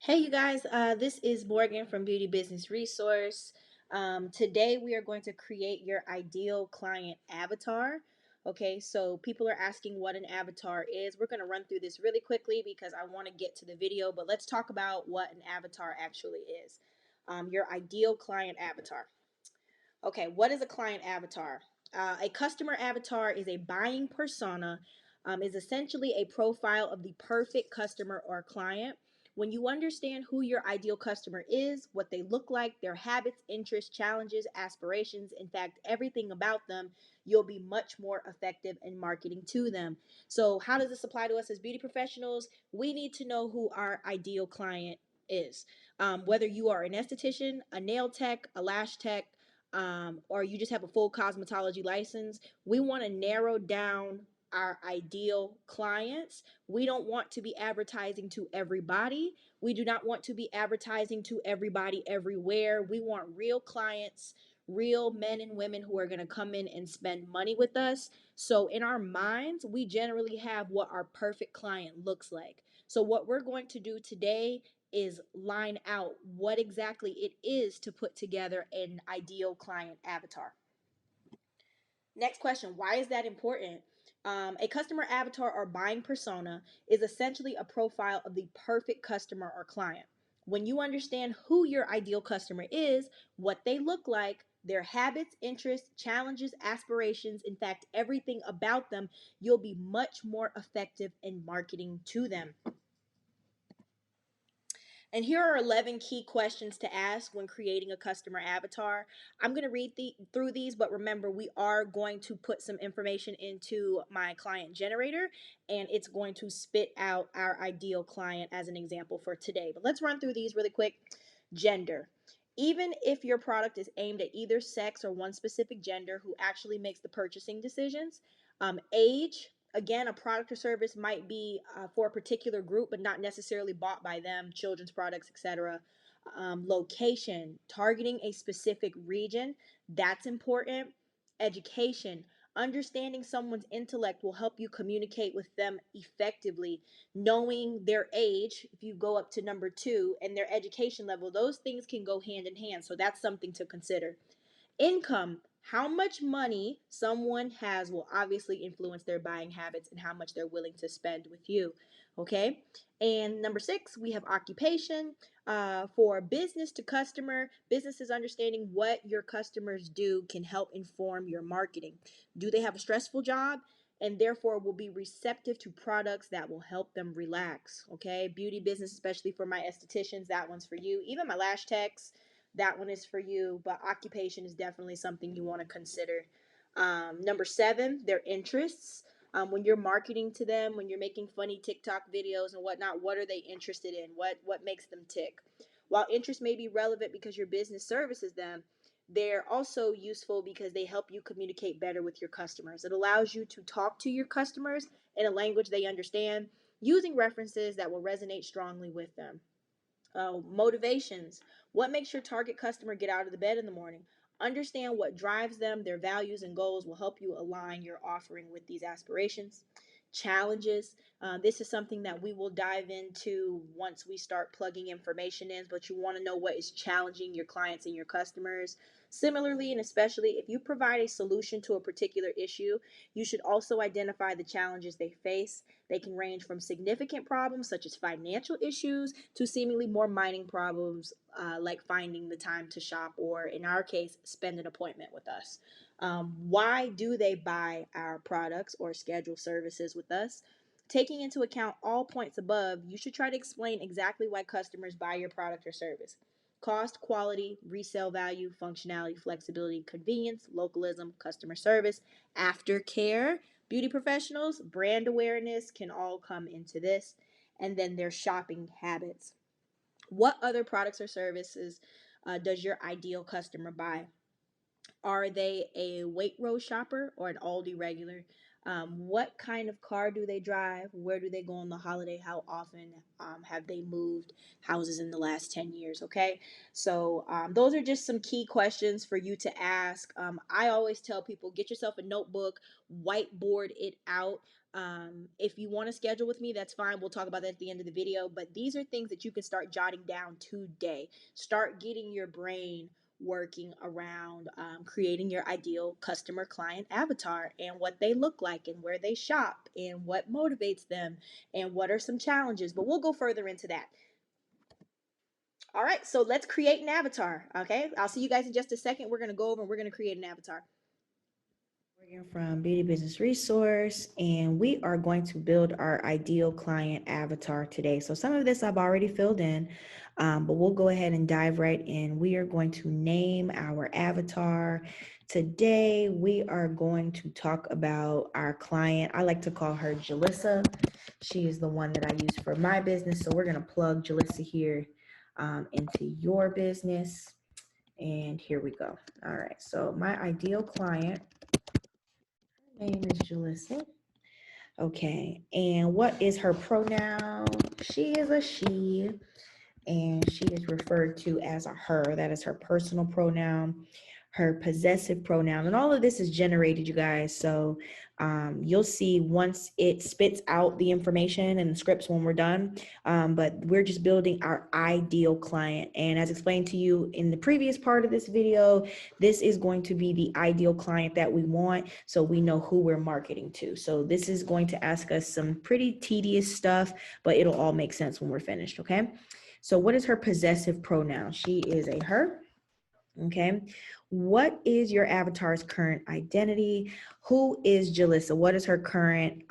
Hey, you guys, this is Morgan from Beauty Business Resource. Today, we are going to create your ideal client avatar. Okay, so people are asking what an avatar is. We're going to run through this really quickly because I want to get to the video, but let's talk about what an avatar actually is. Your ideal client avatar. Okay, what is a client avatar? A customer avatar is a buying persona, is essentially a profile of the perfect customer or client. When you understand who your ideal customer is, what they look like, their habits, interests, challenges, aspirations, in fact, everything about them, you'll be much more effective in marketing to them. So, how does this apply to us as beauty professionals? We need to know who our ideal client is. Whether you are an esthetician, a nail tech, a lash tech, or you just have a full cosmetology license, we want to narrow down our ideal clients. We don't want to be advertising to everybody. We do not want to be advertising to everybody everywhere. We want real clients, real men and women who are going to come in and spend money with us. So, in our minds, we generally have what our perfect client looks like. So, what we're going to do today is line out what exactly it is to put together an ideal client avatar. Next question, why is that important? A customer avatar or buying persona is essentially a profile of the perfect customer or client. When you understand who your ideal customer is, what they look like, their habits, interests, challenges, aspirations, in fact, everything about them, you'll be much more effective in marketing to them. And here are 11 key questions to ask when creating a customer avatar. I'm going to read through these, but remember, we are going to put some information into my client generator, and it's going to spit out our ideal client as an example for today. But let's run through these really quick. Gender. Even if your product is aimed at either sex or one specific gender, who actually makes the purchasing decisions? Age. Again, a product or service might be for a particular group, but not necessarily bought by them, children's products, etc. Location, targeting a specific region, that's important. Education, understanding someone's intellect will help you communicate with them effectively. Knowing their age, if you go up to number two, and their education level, those things can go hand in hand. So that's something to consider. Income, how much money someone has will obviously influence their buying habits and how much they're willing to spend with you. Okay. And number six, we have occupation. For business to customer, businesses understanding what your customers do can help inform your marketing. Do they have a stressful job? And therefore will be receptive to products that will help them relax. Okay. Beauty business, especially for my estheticians, that one's for you. Even my lash techs, that one is for you. But occupation is definitely something you want to consider. Number seven, their interests. When you're marketing to them, when you're making funny TikTok videos and whatnot, what are they interested in? What makes them tick? While interest may be relevant because your business services them, they're also useful because they help you communicate better with your customers. It allows you to talk to your customers in a language they understand, using references that will resonate strongly with them. Motivations. What makes your target customer get out of the bed in the morning? Understand what drives them, their values and goals will help you align your offering with these aspirations. Challenges. This is something that we will dive into once we start plugging information in, but you want to know what is challenging your clients and your customers. Similarly, and especially if you provide a solution to a particular issue, you should also identify the challenges they face. They can range from significant problems such as financial issues to seemingly more mining problems like finding the time to shop or, in our case, spend an appointment with us. Why do they buy our products or schedule services with us? Taking into account all points above, you should try to explain exactly why customers buy your product or service. Cost, quality, resale value, functionality, flexibility, convenience, localism, customer service, aftercare, beauty professionals, brand awareness can all come into this. And then their shopping habits. What other products or services does your ideal customer buy? Are they a Waitrose shopper or an Aldi regular? What kind of car do they drive? Where do they go on the holiday? How often have they moved houses in the last 10 years? Okay, so those are just some key questions for you to ask. I always tell people, get yourself a notebook, whiteboard it out. If you want to schedule with me, that's fine. We'll talk about that at the end of the video. But these are things that you can start jotting down today. Start getting your brain working around creating your ideal customer client avatar and what they look like and where they shop and what motivates them and what are some challenges. But we'll go further into that. All right, so let's create an avatar. Okay, I'll see you guys in just a second. We're going to go over and we're going to create an avatar. We're from Beauty Business Resource, and we are going to build our ideal client avatar today. So some of this I've already filled in, but we'll go ahead and dive right in. We are going to name our avatar. Today, we are going to talk about our client. I like to call her Julissa. She is the one that I use for my business. So we're going to plug Julissa here into your business. And here we go. All right, so my ideal client name is Julissa. Okay, and what is her pronoun? She is a she, and she is referred to as a her. That is her personal pronoun, her possessive pronoun, and all of this is generated, you guys. So you'll see once it spits out the information and the scripts when we're done, but we're just building our ideal client. And as explained to you in the previous part of this video, this is going to be the ideal client that we want, so we know who we're marketing to. So this is going to ask us some pretty tedious stuff, but it'll all make sense when we're finished, okay? So what is her possessive pronoun? She is a her. Okay. What is your avatar's current identity? Who is Julissa? What is her current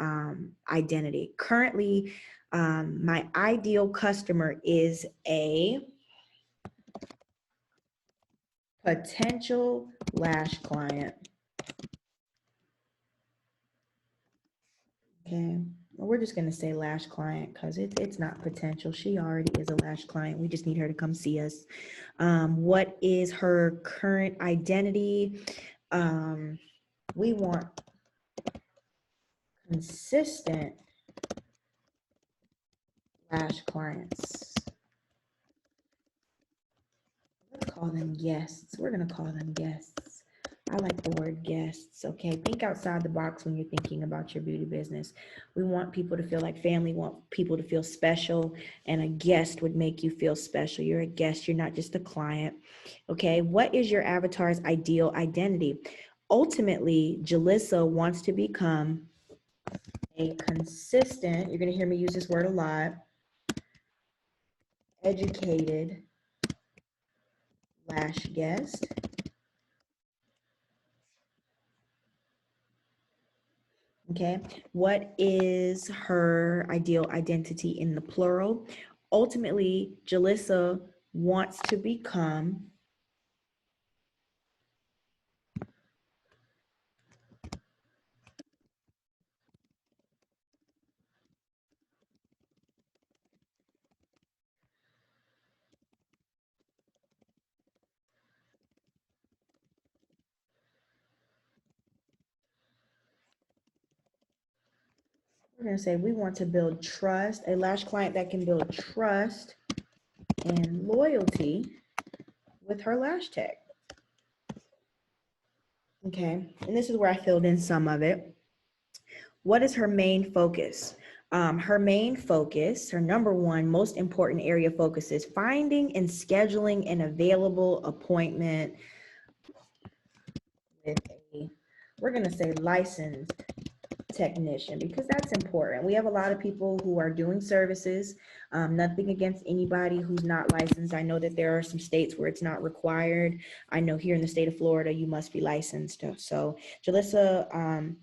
identity? Currently, my ideal customer is a potential lash client. Okay. We're just going to say lash client because it's not potential. She already is a lash client. We just need her to come see us. What is her current identity? We want consistent lash clients. Let's call them guests. We're going to call them guests. I like the word guests, okay? Think outside the box when you're thinking about your beauty business. We want people to feel like family, want people to feel special, and a guest would make you feel special. You're a guest, you're not just a client, okay? What is your avatar's ideal identity? Ultimately, Julissa wants to become a consistent, you're going to hear me use this word a lot, educated lash guest. Okay, what is her ideal identity in the plural? Ultimately, Julissa wants to become we're going to say we want to build trust, a lash client that can build trust and loyalty with her lash tech. Okay, and this is where I filled in some of it. What is her main focus? Her main focus, her number one most important area of focus is finding and scheduling an available appointment with a, we're going to say licensed technician, because that's important. We have a lot of people who are doing services, nothing against anybody who's not licensed. I know that there are some states where it's not required. I know here in the state of Florida, you must be licensed. So Julissa,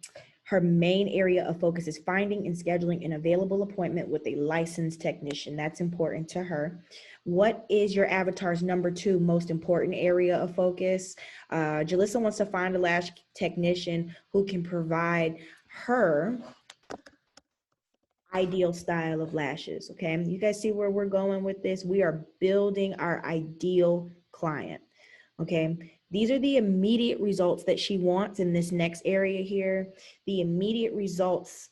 her main area of focus is finding and scheduling an available appointment with a licensed technician. That's important to her. What is your avatar's number two most important area of focus? Julissa wants to find a lash technician who can provide her ideal style of lashes. Okay, you guys see where we're going with this? We are building our ideal client. Okay, these are the immediate results that she wants in this next area here. The immediate results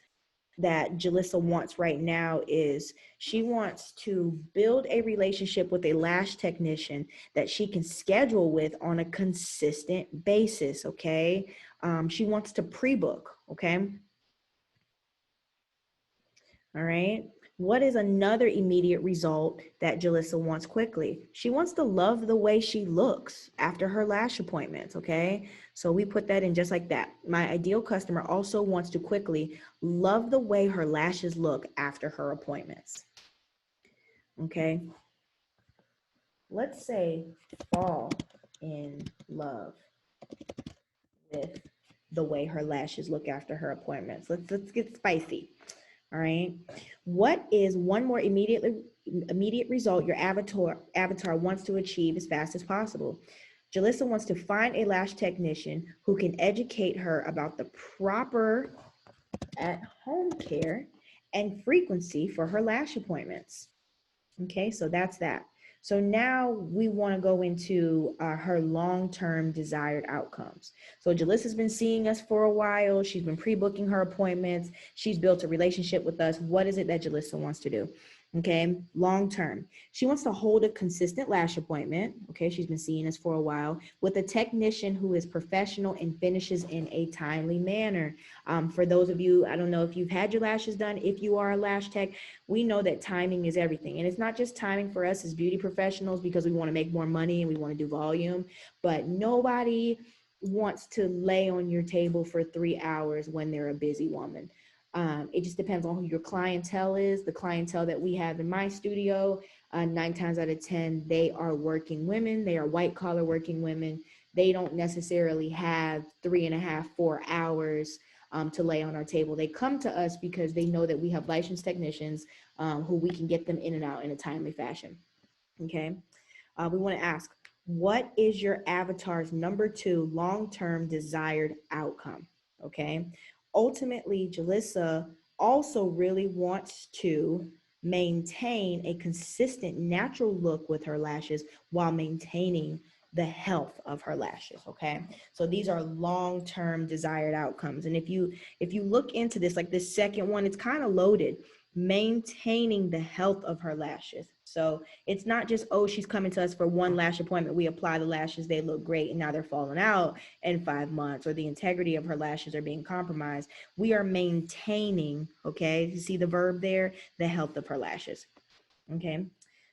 that Julissa wants right now is she wants to build a relationship with a lash technician that she can schedule with on a consistent basis. Okay, she wants to pre-book. Okay, All right. What is another immediate result that Julissa wants quickly? She wants to love the way she looks after her lash appointments. Okay. So we put that in just like that. My ideal customer also wants to quickly love the way her lashes look after her appointments. Okay. Let's say fall in love with the way her lashes look after her appointments. Let's get spicy. All right. What is one more immediate result your avatar wants to achieve as fast as possible? Julissa wants to find a lash technician who can educate her about the proper at-home care and frequency for her lash appointments. Okay, so that's that. So now we want to go into her long-term desired outcomes. So Jalissa's been seeing us for a while. She's been pre-booking her appointments. She's built a relationship with us. What is it that Julissa wants to do? Okay, long-term. She wants to hold a consistent lash appointment. Okay, she's been seeing us for a while with a technician who is professional and finishes in a timely manner. For those of you, I don't know if you've had your lashes done. If you are a lash tech, we know that timing is everything. And it's not just timing for us as beauty professionals because we want to make more money and we want to do volume, but nobody wants to lay on your table for 3 hours when they're a busy woman. It just depends on who your clientele is. The clientele that we have in my studio, 9 times out of 10, they are working women. They are white collar working women. They don't necessarily have 3.5, 4 hours to lay on our table. They come to us because they know that we have licensed technicians who we can get them in and out in a timely fashion. Okay. We want to ask, what is your avatar's number 2 long-term desired outcome? Okay. Ultimately, Julissa also really wants to maintain a consistent natural look with her lashes while maintaining the health of her lashes. Okay, so these are long-term desired outcomes, and if you look into this, like this second one, it's kind of loaded. Maintaining the health of her lashes. So it's not just, oh, she's coming to us for one lash appointment, we apply the lashes, they look great, and now they're falling out in 5 months, or the integrity of her lashes are being compromised. We are maintaining, okay, you see the verb there, the health of her lashes. Okay,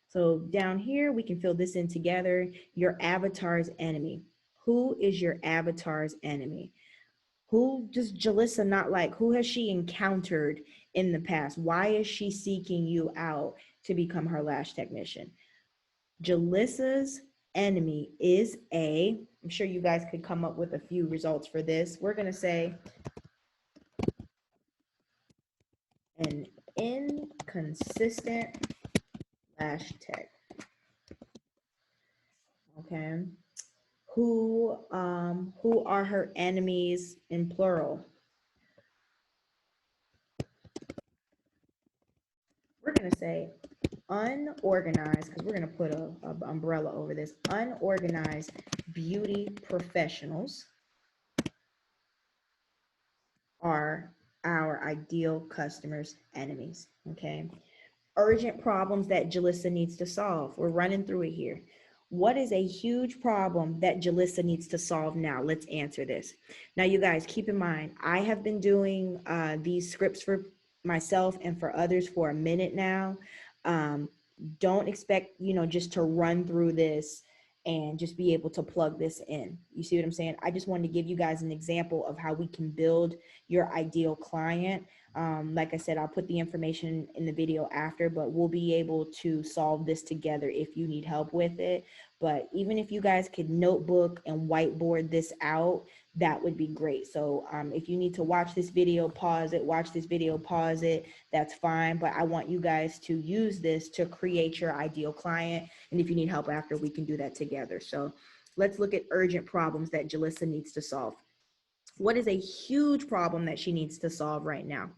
so down here we can fill this in together. Your avatar's enemy. Who is your avatar's enemy? Who does Julissa not like? Who has she encountered in the past? Why is she seeking you out to become her lash technician? Julissa's enemy is I'm sure you guys could come up with a few results for this. We're going to say an inconsistent lash tech. Okay. Who are her enemies in plural? We're going to say unorganized, because we're going to put a umbrella over this. Unorganized beauty professionals are our ideal customers' enemies. Okay. Urgent problems that Julissa needs to solve. We're running through it here. What is a huge problem that Julissa needs to solve now? Let's answer this. Now, you guys, keep in mind, I have been doing these scripts for myself and for others for a minute now. Don't expect, just to run through this and just be able to plug this in. You see what I'm saying? I just wanted to give you guys an example of how we can build your ideal client. Like I said, I'll put the information in the video after, but we'll be able to solve this together if you need help with it. But even if you guys could notebook and whiteboard this out, that would be great. So if you need to watch this video, pause it, watch this video, pause it, that's fine. But I want you guys to use this to create your ideal client. And if you need help after, we can do that together. So let's look at urgent problems that Julissa needs to solve. What is a huge problem that she needs to solve right now?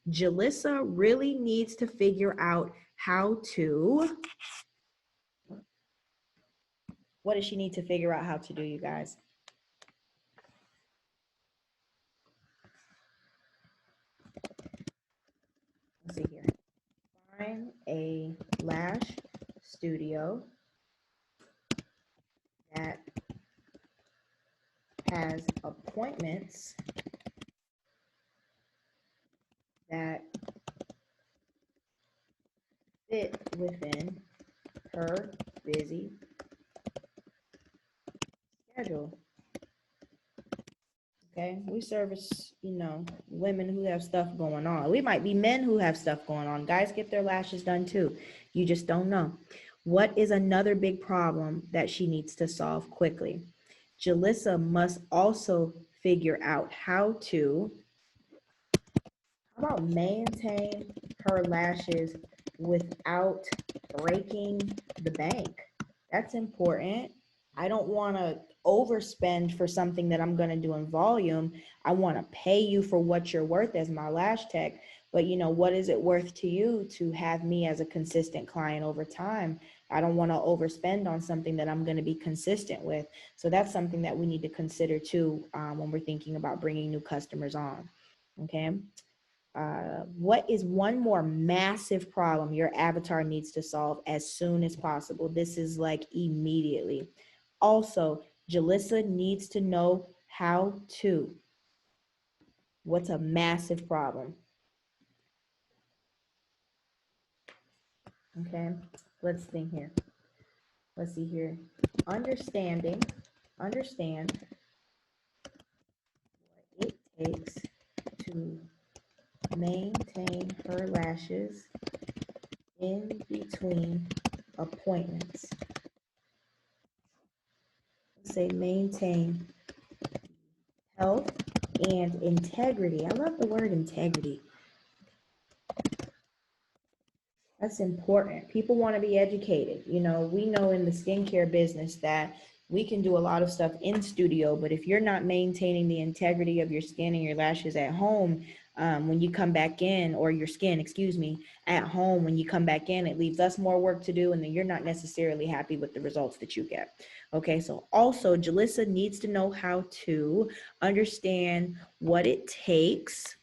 Julissa really needs to figure out what does she need to figure out how to do, you guys? Let's see here. Find a lash studio that has appointments that fit within her busy schedule. Okay, we service, women who have stuff going on. We might be men who have stuff going on. Guys get their lashes done too. You just don't know. What is another big problem that she needs to solve quickly? Julissa must also figure out how about maintain her lashes without breaking the bank? That's important. I don't want to overspend for something that I'm going to do in volume. I want to pay you for what you're worth as my lash tech. But what is it worth to you to have me as a consistent client over time? I don't want to overspend on something that I'm going to be consistent with. So that's something that we need to consider too, when we're thinking about bringing new customers on. Okay. What is one more massive problem your avatar needs to solve as soon as possible? This is like immediately. Also, Julissa needs to know how to. What's a massive problem? Okay, let's think here. Let's see here. Understand what it takes to maintain her lashes in between appointments. Let's say maintain health and integrity. I love the word integrity. That's important. People want to be educated. We know in the skincare business that we can do a lot of stuff in studio, but if you're not maintaining the integrity of your skin and your lashes at home, when you come back in, or your skin, excuse me, at home, when you come back in, it leaves us more work to do, and then you're not necessarily happy with the results that you get. Okay, so also Julissa needs to know how to understand what it takes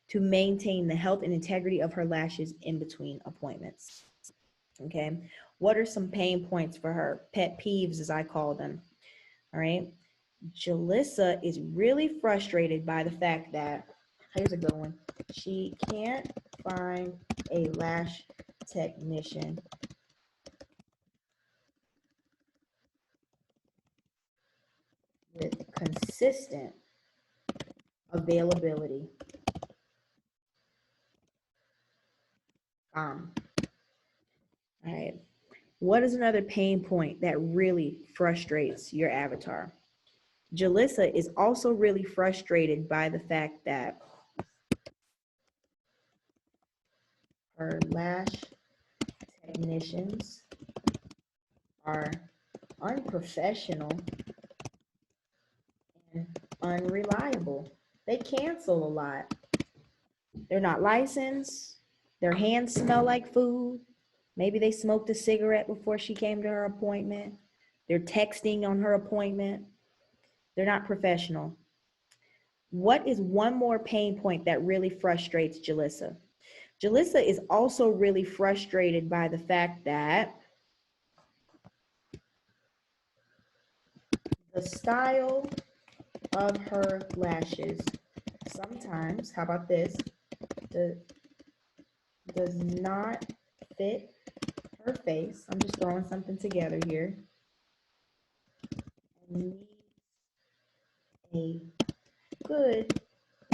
to maintain the health and integrity of her lashes in between appointments. Okay, what are some pain points for her? Pet peeves, as I call them. All right, Julissa is really frustrated by the fact that, here's a good one, she can't find a lash technician with consistent availability. All right. What is another pain point that really frustrates your avatar? Julissa is also really frustrated by the fact that her lash technicians are unprofessional and unreliable. They cancel a lot. They're not licensed. Their hands smell like food. Maybe they smoked a cigarette before she came to her appointment. They're texting on her appointment. They're not professional. What is one more pain point that really frustrates Julissa? Julissa is also really frustrated by the fact that the style of her lashes sometimes, how about this, does not fit her face. I'm just throwing something together here. And needs a good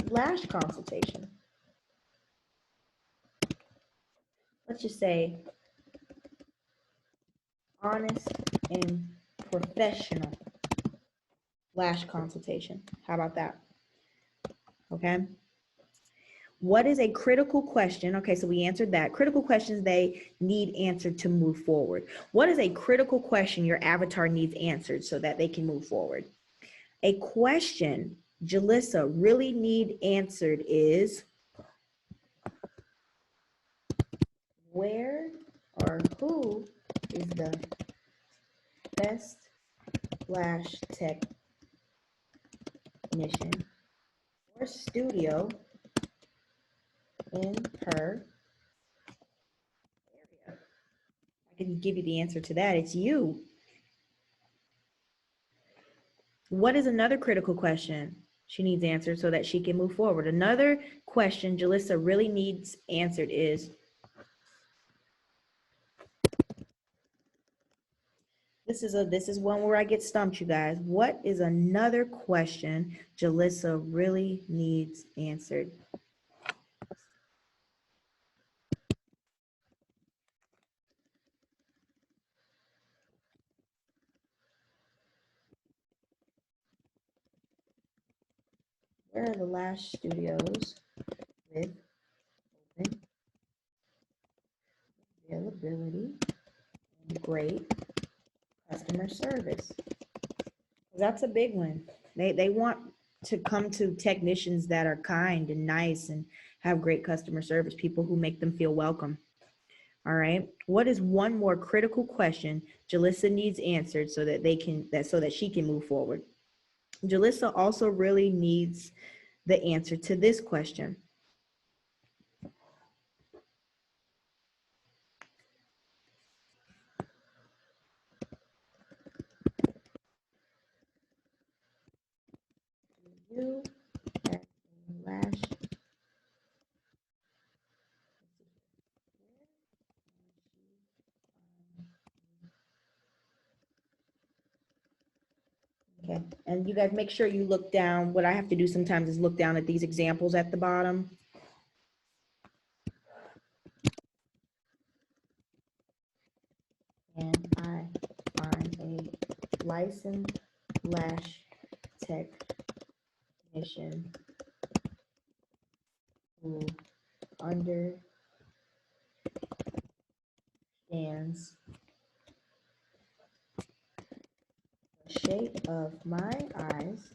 lash consultation. Let's just say honest and professional lash consultation. How about that? Okay. What is a critical question? Okay, so we answered that. Critical questions they need answered to move forward. What is a critical question your avatar needs answered so that they can move forward? A question Julissa really need answered is, where or who is the best lash technician or studio in her area? I can give you the answer to that. It's you. What is another critical question she needs answered so that she can move forward? Another question Julissa really needs answered is, This is one where I get stumped, you guys. What is another question Julissa really needs answered? Where are the lash studios with open availability and great customer service? That's a big one. They want to come to technicians that are kind and nice and have great customer service, people who make them feel welcome. All right. What is one more critical question Julissa needs answered so that so that she can move forward? Julissa also really needs the answer to this question. You have a lash. Okay, and you guys make sure you look down. What I have to do sometimes is look down at these examples at the bottom. And I find a licensed lash technician who understands the shape of my eyes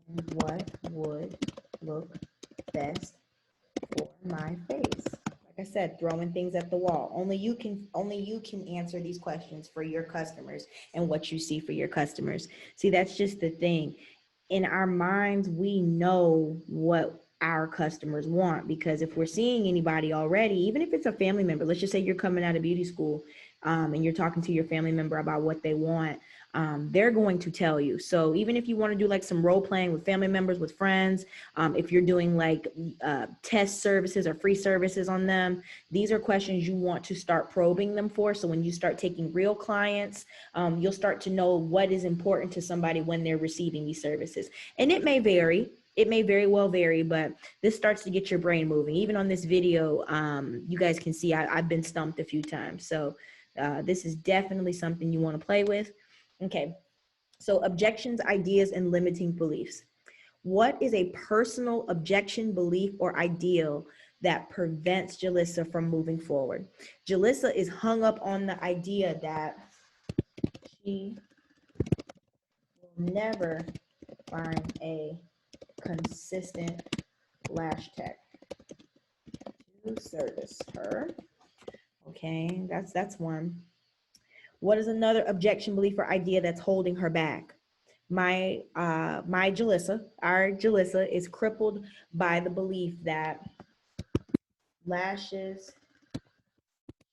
and what would look best for my face. Like I said, throwing things at the wall. Only you can answer these questions for your customers and what you see for your customers. See, that's just the thing. In our minds, we know what our customers want, because if we're seeing anybody already, even if it's a family member, let's just say you're coming out of beauty school, and you're talking to your family member about what they want, they're going to tell you. So even if you want to do like some role playing with family members, with friends, if you're doing like test services or free services on them, these are questions you want to start probing them for. So when you start taking real clients, you'll start to know what is important to somebody when they're receiving these services. And it may vary. It may very well vary, but this starts to get your brain moving. Even on this video, you guys can see I've been stumped a few times. So this is definitely something you want to play with. Okay, so objections, ideas, and limiting beliefs. What is a personal objection, belief, or ideal that prevents Julissa from moving forward? Julissa is hung up on the idea that she will never find a consistent lash tech to service her. Okay, that's one. What is another objection, belief, or idea that's holding her back? Our Julissa is crippled by the belief that lashes,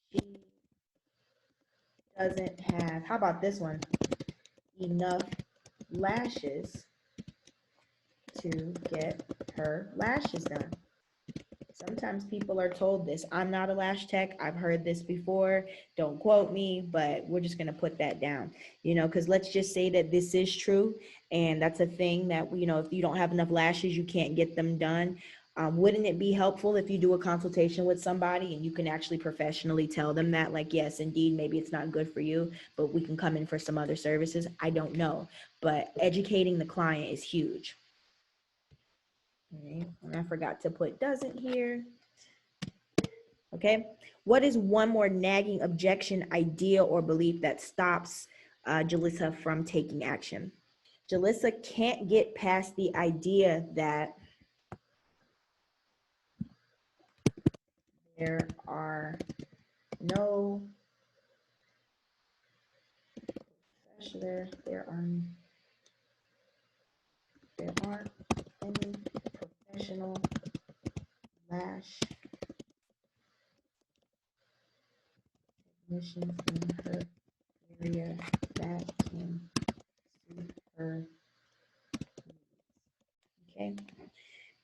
she doesn't have, how about this one? Enough lashes to get her lashes done. Sometimes people are told this. I'm not a lash tech. I've heard this before. Don't quote me, but we're just going to put that down, because let's just say that this is true. And that's a thing that, if you don't have enough lashes, you can't get them done. Wouldn't it be helpful if you do a consultation with somebody and you can actually professionally tell them that, like, yes, indeed, maybe it's not good for you, but we can come in for some other services? I don't know, but educating the client is huge. Okay, and I forgot to put doesn't here. Okay, what is one more nagging objection, idea, or belief that stops Julissa from taking action? Julissa can't get past the idea that there are no there aren't any professional lash technicians in her area that can suit her. Okay.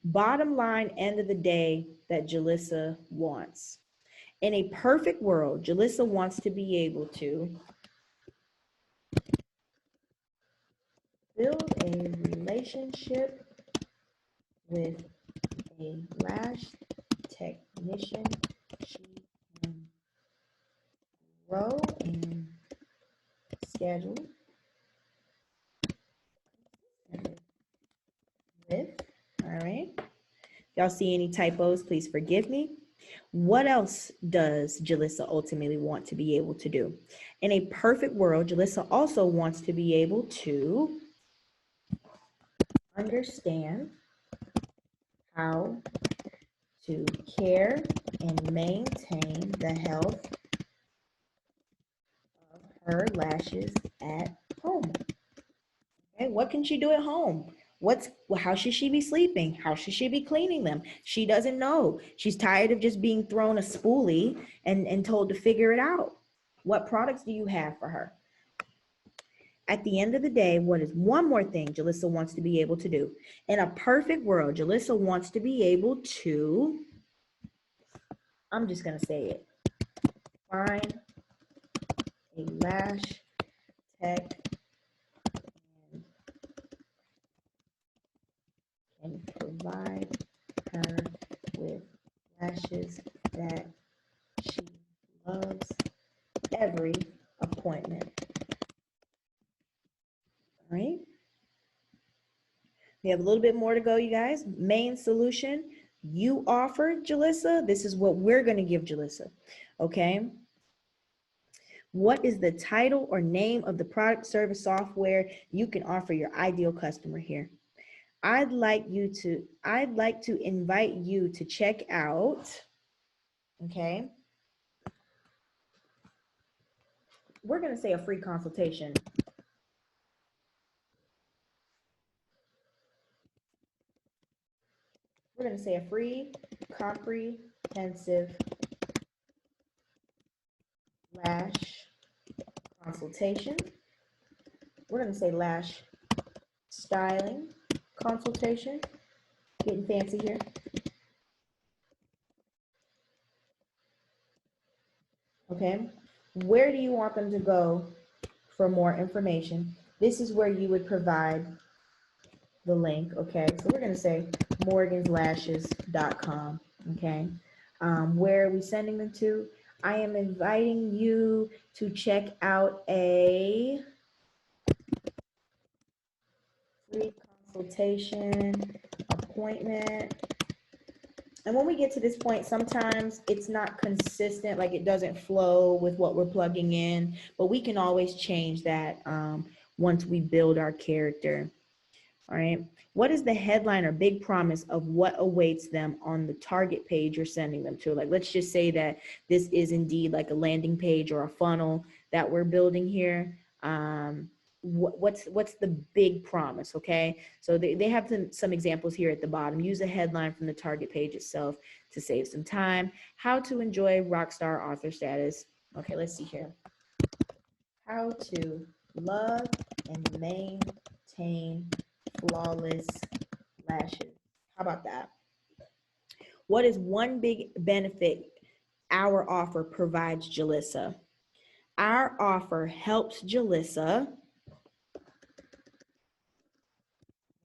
Bottom line, end of the day, that Julissa wants. In a perfect world, Julissa wants to be able to Build a relationship with a lash technician. She can grow and schedule with. All right. Y'all see any typos, please forgive me. What else does Julissa ultimately want to be able to do? In a perfect world, Julissa also wants to be able to understand how to care and maintain the health of her lashes at home. Okay, what can she do at home? How should she be sleeping? How should she be cleaning them? She doesn't know. She's tired of just being thrown a spoolie and told to figure it out. What products do you have for her? At the end of the day, what is one more thing Julissa wants to be able to do? In a perfect world, Julissa wants to be able to, I'm just going to say it, find a lash tech and provide her with lashes that she loves every appointment. All right. We have a little bit more to go, you guys. Main solution you offer, Julissa. This is what we're going to give Julissa. Okay. What is the title or name of the product, service, software you can offer your ideal customer here? I'd like to invite you to check out, okay? We're going to say a free consultation. We're going to say a free comprehensive lash consultation. We're going to say lash styling consultation. Getting fancy here. Okay. Where do you want them to go for more information? This is where you would provide the link. Okay. So we're going to say morganslashes.com. Okay. Where are we sending them to? I am inviting you to check out a free consultation appointment. And when we get to this point, sometimes it's not consistent, like it doesn't flow with what we're plugging in, but we can always change that once we build our character. All right. What is the headline or big promise of what awaits them on the target page you're sending them to? Like, let's just say that this is indeed like a landing page or a funnel that we're building here. What's the big promise? Okay, so they have some examples here at the bottom. Use a headline from the target page itself to save some time. How to enjoy rockstar author status. Okay, let's see here. How to love and maintain flawless lashes. How about that? What is one big benefit our offer provides Julissa? Our offer helps Julissa,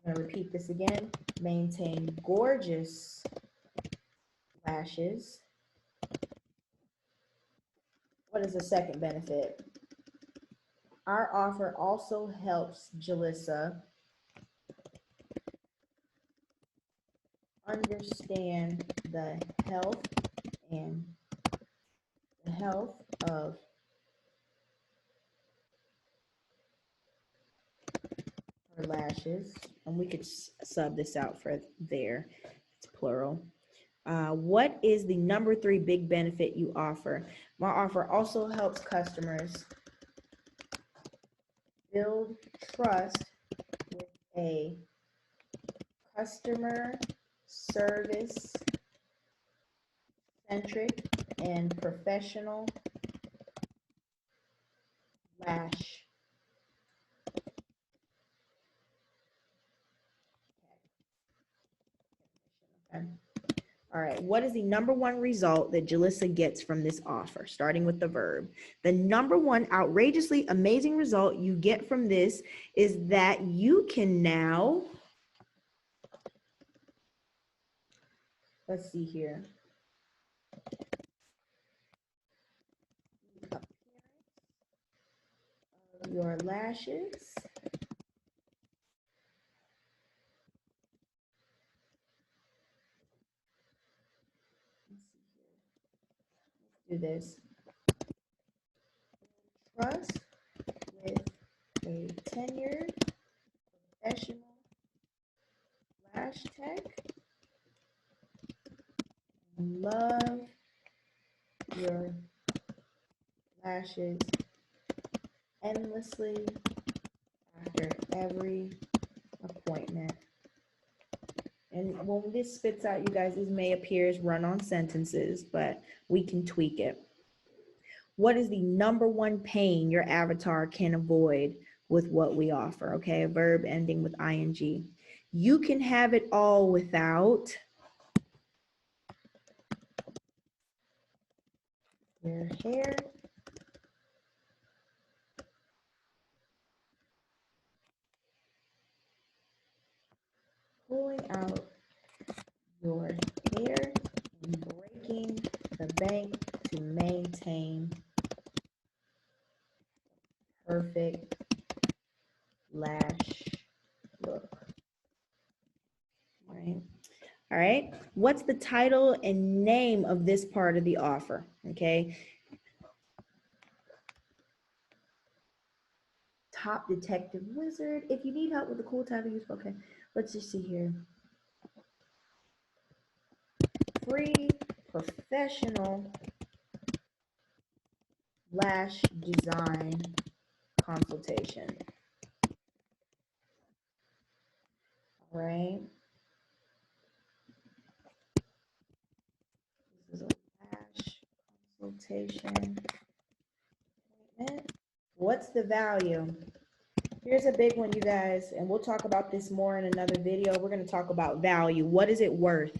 I'm going to repeat this again, maintain gorgeous lashes. What is the second benefit? Our offer also helps Julissa understand the health of her lashes, and we could sub this out for there. It's plural. What is the number 3 big benefit you offer? My offer also helps customers build trust with a customer service centric and professional lash. Okay. All right, what is the number one result that Julissa gets from this offer? Starting with the verb. The number one outrageously amazing result you get from this is that you can now, let's see here. Your lashes. Do this. Trust with a tenured professional lash tech. Love your lashes endlessly after every appointment. And when this spits out, you guys, this may appear as run-on sentences, but we can tweak it. What is the number one pain your avatar can avoid with what we offer? Okay, a verb ending with ing. You can have it all without your hair pulling out your hair and breaking the bank to maintain perfect lash look. All right. What's the title and name of this part of the offer? Okay. Top Detective Wizard. If you need help with the cool title, use, okay. Let's just see here. Free professional lash design consultation. All right. This is a lash consultation. What's the value? Here's a big one, you guys, and we'll talk about this more in another video. We're going to talk about value. What is it worth?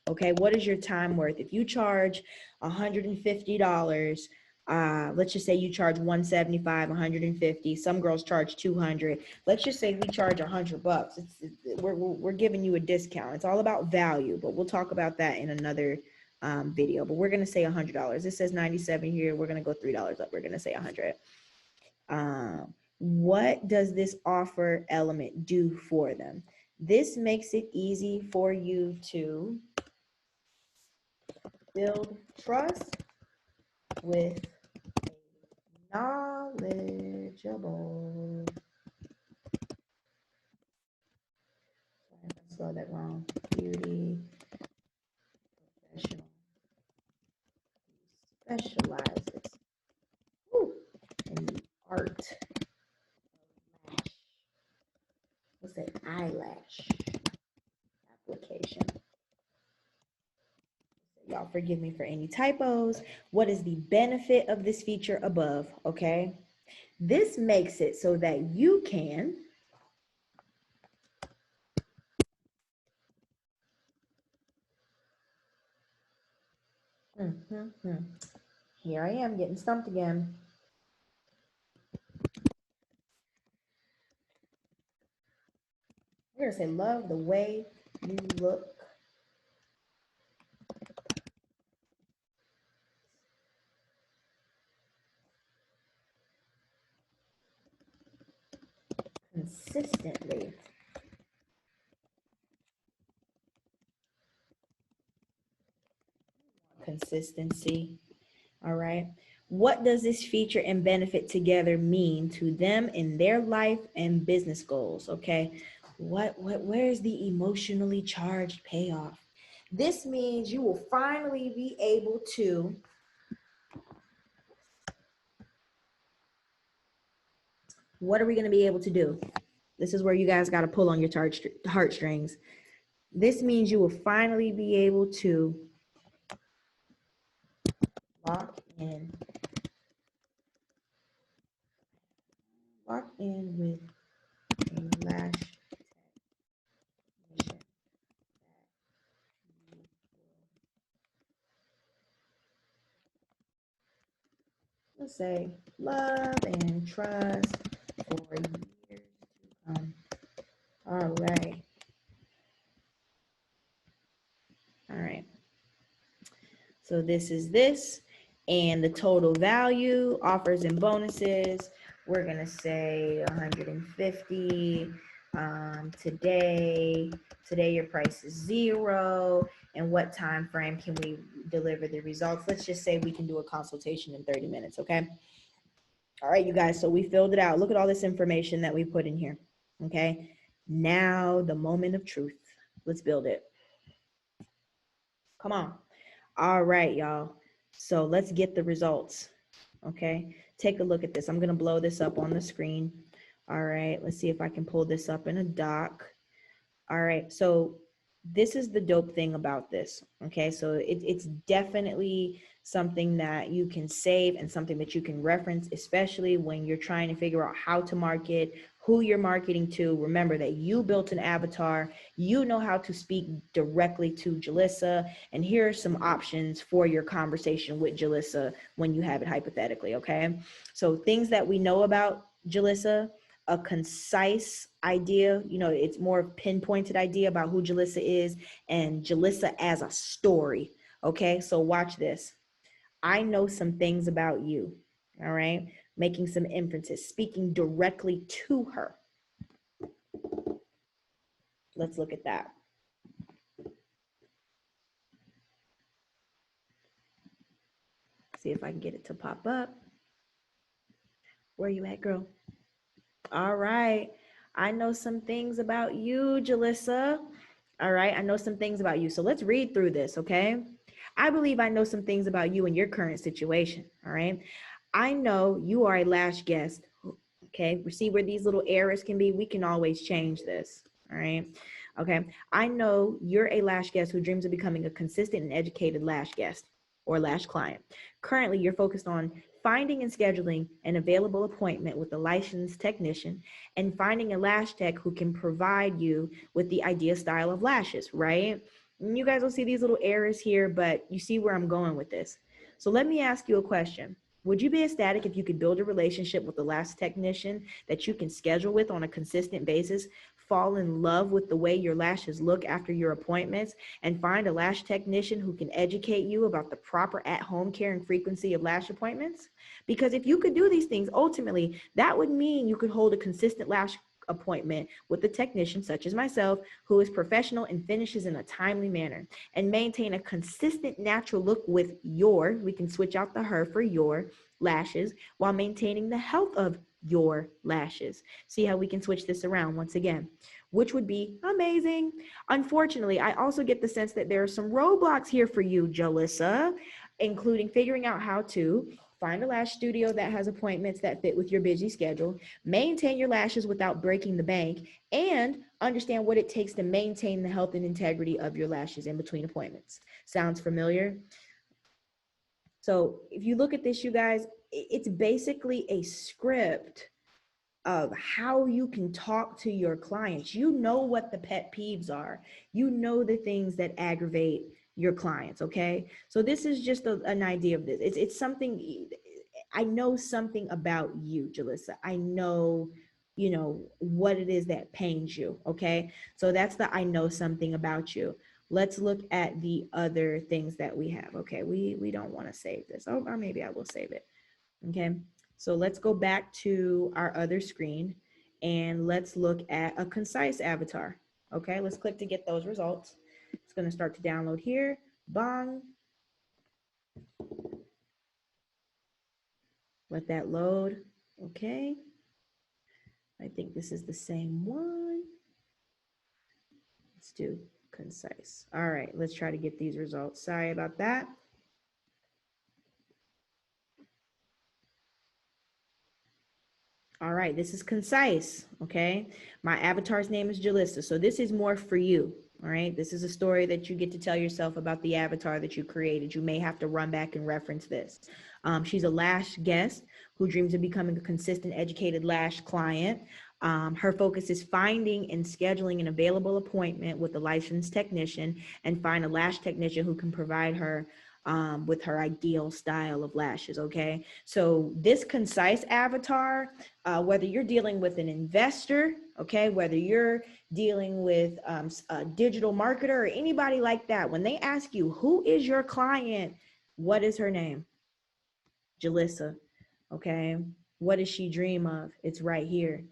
Okay, what is your time worth? If you charge $150, let's just say you charge $175, $150. Some girls charge $200. Let's just say we charge $100. We're giving you a discount. It's all about value, but we'll talk about that in another video. But we're going to say $100. It says 97 here. We're going to go $3 up. We're going to say 100. What does this offer element do for them? This makes it easy for you to build trust with a knowledgeable, sorry if I spelled that wrong, beauty professional who specializes in the art of lash. What's that? Eyelash application. Y'all forgive me for any typos. What is the benefit of this feature above? Okay. This makes it so that you can here I am getting stumped again. We're gonna say love the way you look consistently. Consistency. All right. What does this feature and benefit together mean to them in their life and business goals? Okay. Where's the emotionally charged payoff? This means you will finally be able to what are we going to be able to do? This is where you guys got to pull on your heartstrings. This means you will finally be able to lock in with a lash technician let's say love and trust for years to come. All right. All right. So this is this, and the total value, offers and bonuses, we're gonna say 150. Today your price is 0. And what time frame can we deliver the results? Let's just say we can do a consultation in 30 minutes, okay? All right, you guys, so we filled it out. Look at all this information that we put in here, okay? Now the moment of truth. Let's build it. Come on. All right, y'all. So let's get the results. Okay, take a look at this. I'm going to blow this up on the screen. All right, let's see if I can pull this up in a doc. All right, so this is the dope thing about this. Okay, so it's definitely something that you can save and something that you can reference, especially when you're trying to figure out how to market, who you're marketing to. Remember that you built an avatar, you know how to speak directly to Julissa, and here are some options for your conversation with Julissa when you have it hypothetically, okay? So things that we know about Julissa: a concise idea, it's more pinpointed idea about who Julissa is, and Julissa as a story. Okay, so watch this. I know some things about you. All right, making some inferences, speaking directly to her. Let's look at that. See if I can get it to pop up. Where you at, girl? All right. I know some things about you, Julissa. All right. I know some things about you. So let's read through this, okay? I believe I know some things about you and your current situation. All right. I know you are a lash guest. Okay. We see where these little errors can be. We can always change this. All right. Okay. I know you're a lash guest who dreams of becoming a consistent and educated lash guest or lash client. Currently, you're focused on finding and scheduling an available appointment with a licensed technician and finding a lash tech who can provide you with the ideal style of lashes, right? And you guys will see these little errors here, but you see where I'm going with this. So let me ask you a question. Would you be ecstatic if you could build a relationship with a lash technician that you can schedule with on a consistent basis, fall in love with the way your lashes look after your appointments, and find a lash technician who can educate you about the proper at-home care and frequency of lash appointments? Because if you could do these things, ultimately, that would mean you could hold a consistent lash appointment with a technician such as myself who is professional and finishes in a timely manner, and maintain a consistent natural look with we can switch out the her for your lashes while maintaining the health of your lashes. See how we can switch this around once again, which would be amazing. Unfortunately, I also get the sense that there are some roadblocks here for you, Julissa, including figuring out how to find a lash studio that has appointments that fit with your busy schedule, maintain your lashes without breaking the bank, and understand what it takes to maintain the health and integrity of your lashes in between appointments. Sounds familiar? So if you look at this, you guys, it's basically a script of how you can talk to your clients. You know what the pet peeves are. You know the things that aggravate your clients, okay? So this is just an idea of this. It's something, I know something about you, Julissa. I know, what it is that pains you, okay? So that's the I know something about you. Let's look at the other things that we have. Okay, we don't want to save this. Oh, or maybe I will save it. Okay, so let's go back to our other screen and let's look at a concise avatar. Okay, let's click to get those results. It's going to start to download here. Bong. Let that load. Okay. I think this is the same one. Let's do concise. All right, let's try to get these results. Sorry about that. All right, this is concise, okay? My avatar's name is Julissa, so this is more for you, all right? This is a story that you get to tell yourself about the avatar that you created. You may have to run back and reference this. She's a lash guest who dreams of becoming a consistent, educated lash client. Her focus is finding and scheduling an available appointment with a licensed technician and find a lash technician who can provide her with her ideal style of lashes. Okay, so this concise avatar, whether you're dealing with an investor, okay, whether you're dealing with a digital marketer or anybody like that, when they ask you who is your client, what is her name? Julissa. Okay, what does she dream of? It's right here.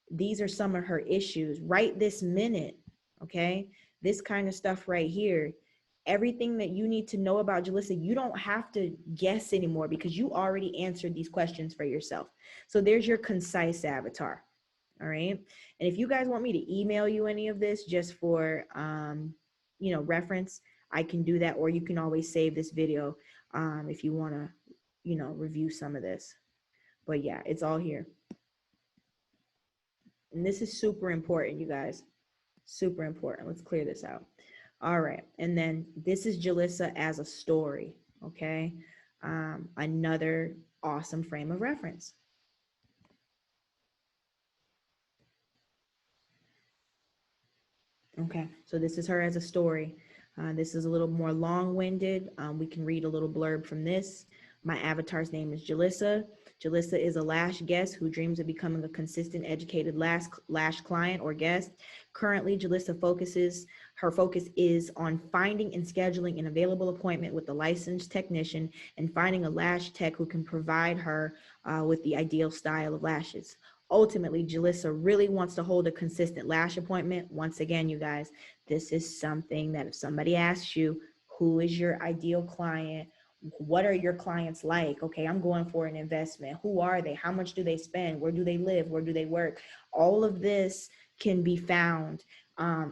These are some of her issues right this minute. Okay, this kind of stuff right here, everything that you need to know about Julissa, you don't have to guess anymore because you already answered these questions for yourself. So there's your concise avatar. All right, and if you guys want me to email you any of this just for reference, I can do that, or you can always save this video if you want to review some of this. But yeah, it's all here. And this is super important, you guys. Super important. Let's clear this out. All right. And then this is Julissa as a story. Okay. Another awesome frame of reference. Okay. So this is her as a story. This is a little more long-winded. We can read a little blurb from this. My avatar's name is Julissa. Julissa is a lash guest who dreams of becoming a consistent, educated lash client or guest. Currently, her focus is on finding and scheduling an available appointment with a licensed technician and finding a lash tech who can provide her with the ideal style of lashes. Ultimately, Julissa really wants to hold a consistent lash appointment. Once again, you guys, this is something that if somebody asks you, who is your ideal client? What are your clients like? Okay, I'm going for an investment. Who are they? How much do they spend? Where do they live? Where do they work? All of this can be found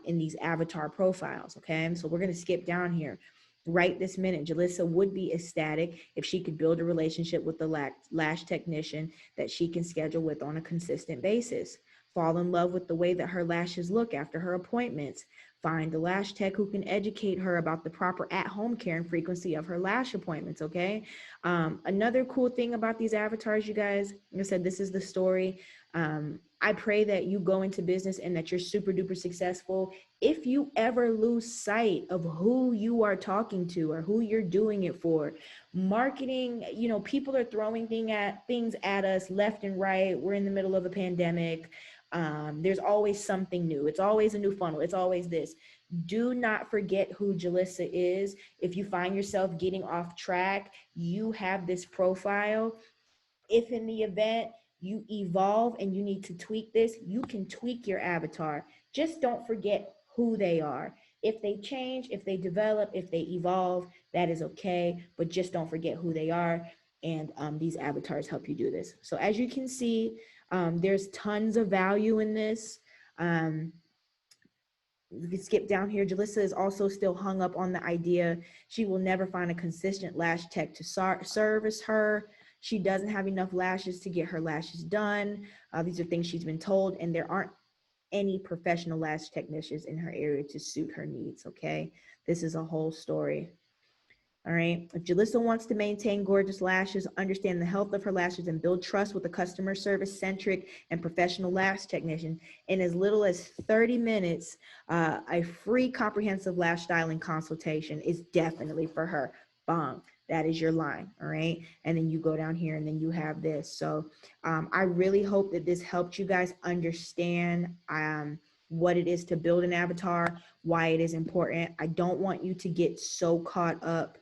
in these avatar profiles. Okay, so we're going to skip down here. Right this minute, Julissa would be ecstatic if she could build a relationship with the lash technician that she can schedule with on a consistent basis. Fall in love with the way that her lashes look after her appointments. Find a lash tech who can educate her about the proper at-home care and frequency of her lash appointments, okay? Another cool thing about these avatars, you guys, like I said, this is the story. I pray that you go into business and that you're super duper successful. If you ever lose sight of who you are talking to or who you're doing it for, marketing, people are throwing things at us left and right. We're in the middle of a pandemic. There's always something new. It's always a new funnel. It's always this. Do not forget who Julissa is. If you find yourself getting off track, you have this profile. If in the event you evolve and you need to tweak this, you can tweak your avatar. Just don't forget who they are. If they change, if they develop, if they evolve, that is okay. But just don't forget who they are. And these avatars help you do this. So as you can see, there's tons of value in this. You can skip down here. Julissa is also still hung up on the idea she will never find a consistent lash tech to service her. She doesn't have enough lashes to get her lashes done. These are things she's been told, and there aren't any professional lash technicians in her area to suit her needs, okay? This is a whole story. All right. If Julissa wants to maintain gorgeous lashes, understand the health of her lashes, and build trust with a customer service centric and professional lash technician in as little as 30 minutes, a free comprehensive lash styling consultation is definitely for her. Bong. That is your line. All right. And then you go down here and then you have this. So I really hope that this helped you guys understand what it is to build an avatar, why it is important. I don't want you to get so caught up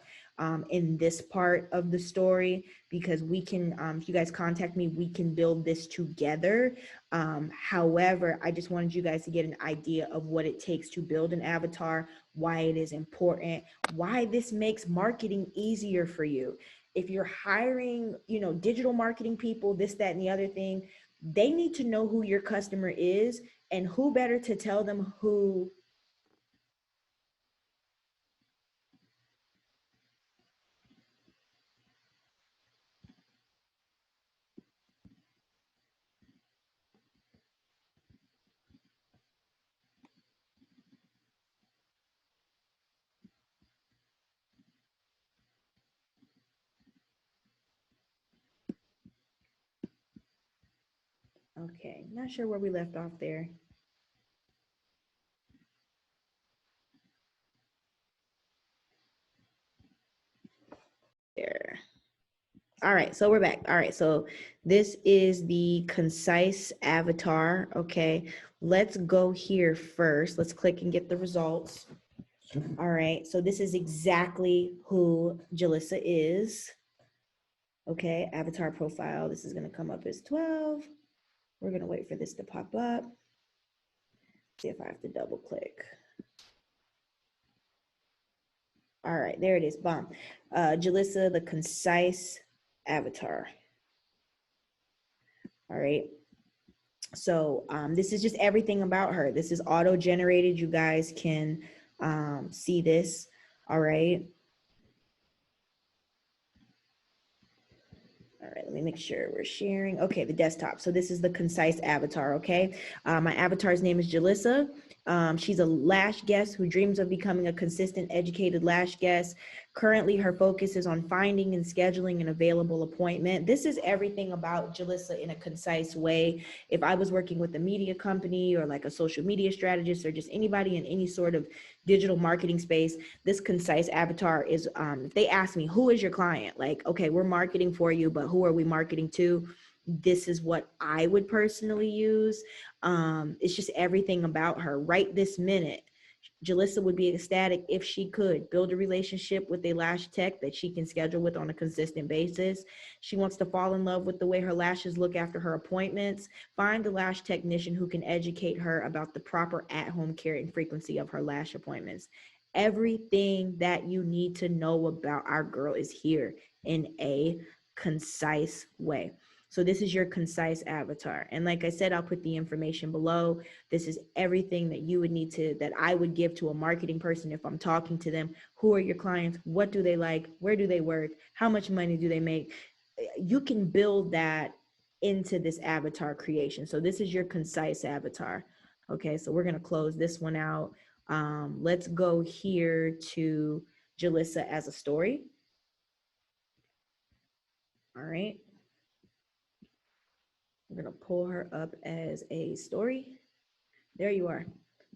in this part of the story, because we can, if you guys contact me, we can build this together. However, I just wanted you guys to get an idea of what it takes to build an avatar, why it is important, why this makes marketing easier for you. If you're hiring, digital marketing people, this, that, and the other thing, they need to know who your customer is, and who better to tell them who. Okay, not sure where we left off there. All right, so we're back. All right, so this is the Concise Avatar. Okay, let's go here first. Let's click and get the results. All right, so this is exactly who Julissa is. Okay, avatar profile. This is going to come up as 12. We're going to wait for this to pop up. See if I have to double click. All right, there it is. Bomb. Julissa, the Concise Avatar. All right. So this is just everything about her. This is auto-generated. You guys can see this. All right. All right, let me make sure we're sharing. Okay, the desktop. So this is the Concise Avatar, okay? My avatar's name is Julissa. She's a lash guest who dreams of becoming a consistent, educated lash guest. Currently, her focus is on finding and scheduling an available appointment. This is everything about Julissa in a concise way. If I was working with a media company or like a social media strategist or just anybody in any sort of digital marketing space, this Concise Avatar is, if they ask me, who is your client? Like, okay, we're marketing for you, but who are we marketing to? This is what I would personally use. It's just everything about her right this minute. Julissa would be ecstatic if she could build a relationship with a lash tech that she can schedule with on a consistent basis. She wants to fall in love with the way her lashes look after her appointments. Find a lash technician who can educate her about the proper at-home care and frequency of her lash appointments. Everything that you need to know about our girl is here in a concise way. So this is your Concise Avatar. And like I said, I'll put the information below. This is everything that you would need to, that I would give to a marketing person if I'm talking to them. Who are your clients? What do they like? Where do they work? How much money do they make? You can build that into this avatar creation. So this is your Concise Avatar. Okay, so we're going to close this one out. Let's go here to Julissa as a story. All right. We're going to pull her up as a story. There you are.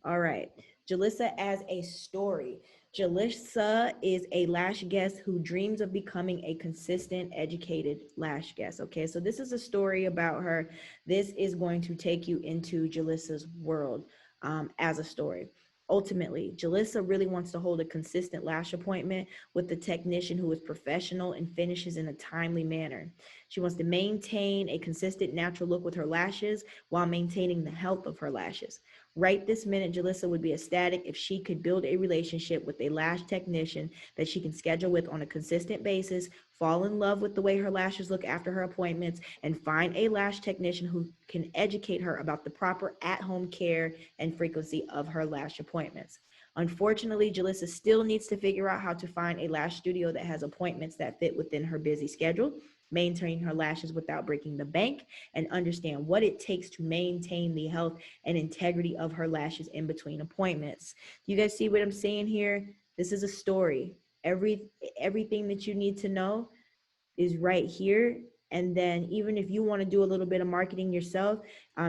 All right. Julissa as a story. Julissa is a lash guest who dreams of becoming a consistent, educated lash guest. Okay, so this is a story about her. This is going to take you into Julissa's world as a story. Ultimately, Julissa really wants to hold a consistent lash appointment with the technician who is professional and finishes in a timely manner. She wants to maintain a consistent natural look with her lashes while maintaining the health of her lashes. Right this minute, Julissa would be ecstatic if she could build a relationship with a lash technician that she can schedule with on a consistent basis, fall in love with the way her lashes look after her appointments, and find a lash technician who can educate her about the proper at-home care and frequency of her lash appointments. Unfortunately, Julissa still needs to figure out how to find a lash studio that has appointments that fit within her busy schedule, maintain her lashes without breaking the bank, and understand what it takes to maintain the health and integrity of her lashes in between appointments. You guys see what I'm saying here? This is a story. Everything that you need to know is right here. And then even if you want to do a little bit of marketing yourself,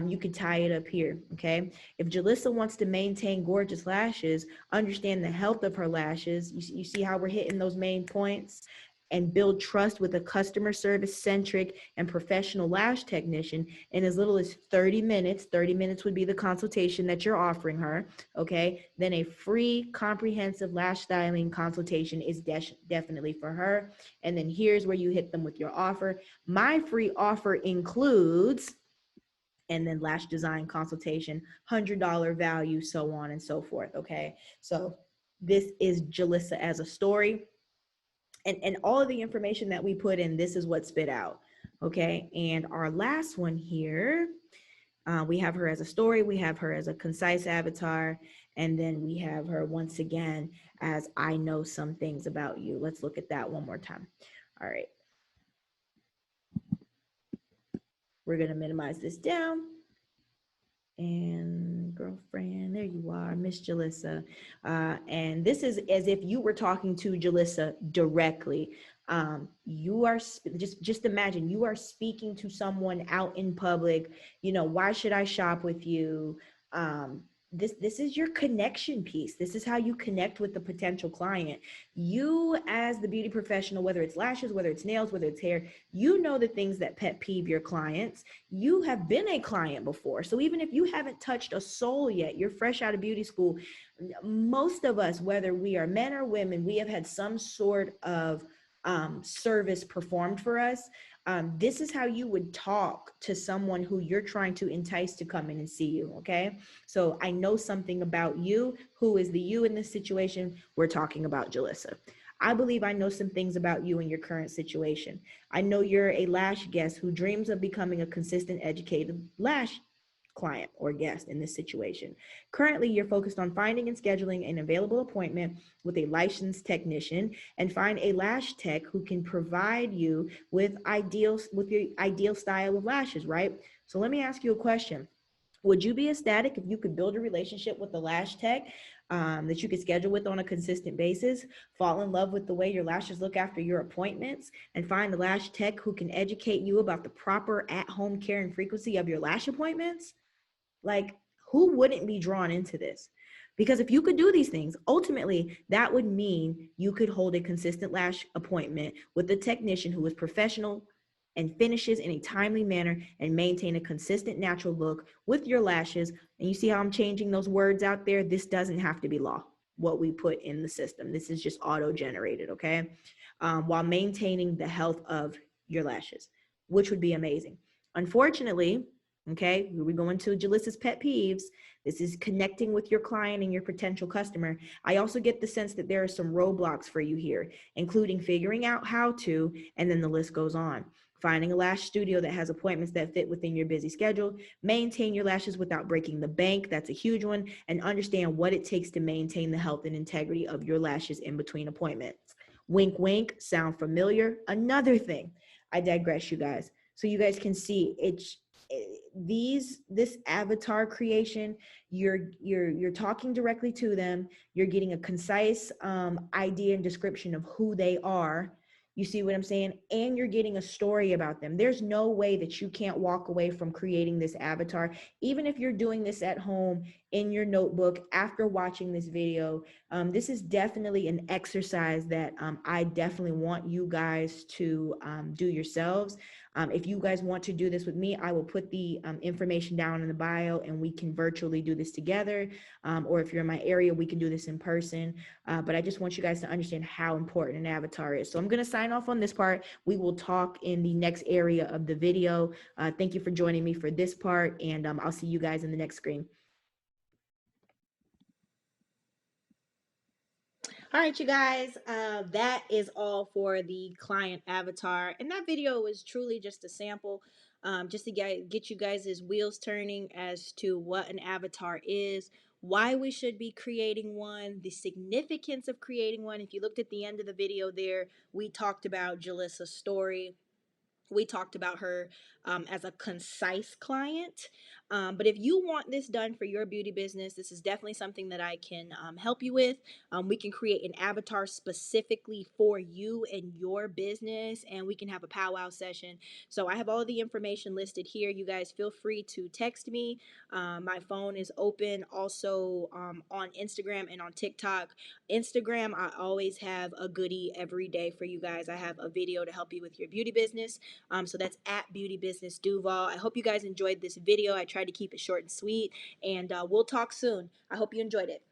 you can tie it up here, okay? If Julissa wants to maintain gorgeous lashes, understand the health of her lashes, you see how we're hitting those main points, and build trust with a customer service centric and professional lash technician in as little as 30 minutes. 30 minutes would be the consultation that you're offering her, okay? Then a free comprehensive lash styling consultation is definitely for her. And then here's where you hit them with your offer. My free offer includes, and then lash design consultation, $100 value, so on and so forth, okay? So this is Julissa as a story. And all of the information that we put in, this is what spit out, okay? And our last one here, we have her as a story, we have her as a concise avatar, and then we have her once again as I know some things about you. Let's look at that one more time. All right. We're gonna minimize this down. And girlfriend, there you are, Miss Julissa. And this is as if you were talking to Julissa directly. You are just imagine you are speaking to someone out in public. You know, why should I shop with you? this is your connection piece. This is how you connect with the potential client. You as the beauty professional, whether it's lashes, whether it's nails, whether it's hair, you know the things that pet peeve your clients. You have been a client before, so even if you haven't touched a soul yet, you're fresh out of beauty school. Most of us, whether we are men or women, we have had some sort of service performed for us. This is how you would talk to someone who you're trying to entice to come in and see you. Okay, so I know something about you. Who is the you in this situation? We're talking about Julissa. I believe I know some things about you in your current situation. I know you're a lash guest who dreams of becoming a consistent, educated lash client or guest in this situation. Currently, you're focused on finding and scheduling an available appointment with a licensed technician and find a lash tech who can provide you with your ideal style of lashes, right? So let me ask you a question. Would you be ecstatic if you could build a relationship with the lash tech that you could schedule with on a consistent basis, fall in love with the way your lashes look after your appointments, and find a lash tech who can educate you about the proper at home care and frequency of your lash appointments? Like, who wouldn't be drawn into this? Because if you could do these things, ultimately, that would mean you could hold a consistent lash appointment with a technician who is professional and finishes in a timely manner and maintain a consistent natural look with your lashes. And you see how I'm changing those words out there? This doesn't have to be law, what we put in the system. This is just auto generated, okay? While maintaining the health of your lashes, which would be amazing. Unfortunately, okay, we go into Jalissa's pet peeves. This is connecting with your client and your potential customer. I also get the sense that there are some roadblocks for you here, including figuring out how to, and then the list goes on. Finding a lash studio that has appointments that fit within your busy schedule, maintain your lashes without breaking the bank. That's a huge one. And understand what it takes to maintain the health and integrity of your lashes in between appointments. Wink, wink. Sound familiar? Another thing. I digress, you guys. So you guys can see this avatar creation. You're talking directly to them. You're getting a concise idea and description of who they are. You see what I'm saying? And you're getting a story about them. There's no way that you can't walk away from creating this avatar, even if you're doing this at home in your notebook after watching this video. This is definitely an exercise that I definitely want you guys to do yourselves. If you guys want to do this with me, I will put the information down in the bio and we can virtually do this together. Or if you're in my area, we can do this in person. But I just want you guys to understand how important an avatar is. So I'm going to sign off on this part. We will talk in the next area of the video. Thank you for joining me for this part, and I'll see you guys in the next screen. All right, you guys, that is all for the client avatar. And that video was truly just a sample, just to get you guys' wheels turning as to what an avatar is, why we should be creating one, the significance of creating one. If you looked at the end of the video there, we talked about Jalissa's story. We talked about her as a concise client. But if you want this done for your beauty business, this is definitely something that I can help you with. We can create an avatar specifically for you and your business, and we can have a powwow session. So I have all the information listed here. You guys feel free to text me. My phone is open also on Instagram and on TikTok. Instagram, I always have a goodie every day for you guys. I have a video to help you with your beauty business. So that's at Beauty Business Duval. I hope you guys enjoyed this video. I tried to keep it short and sweet, and we'll talk soon. I hope you enjoyed it.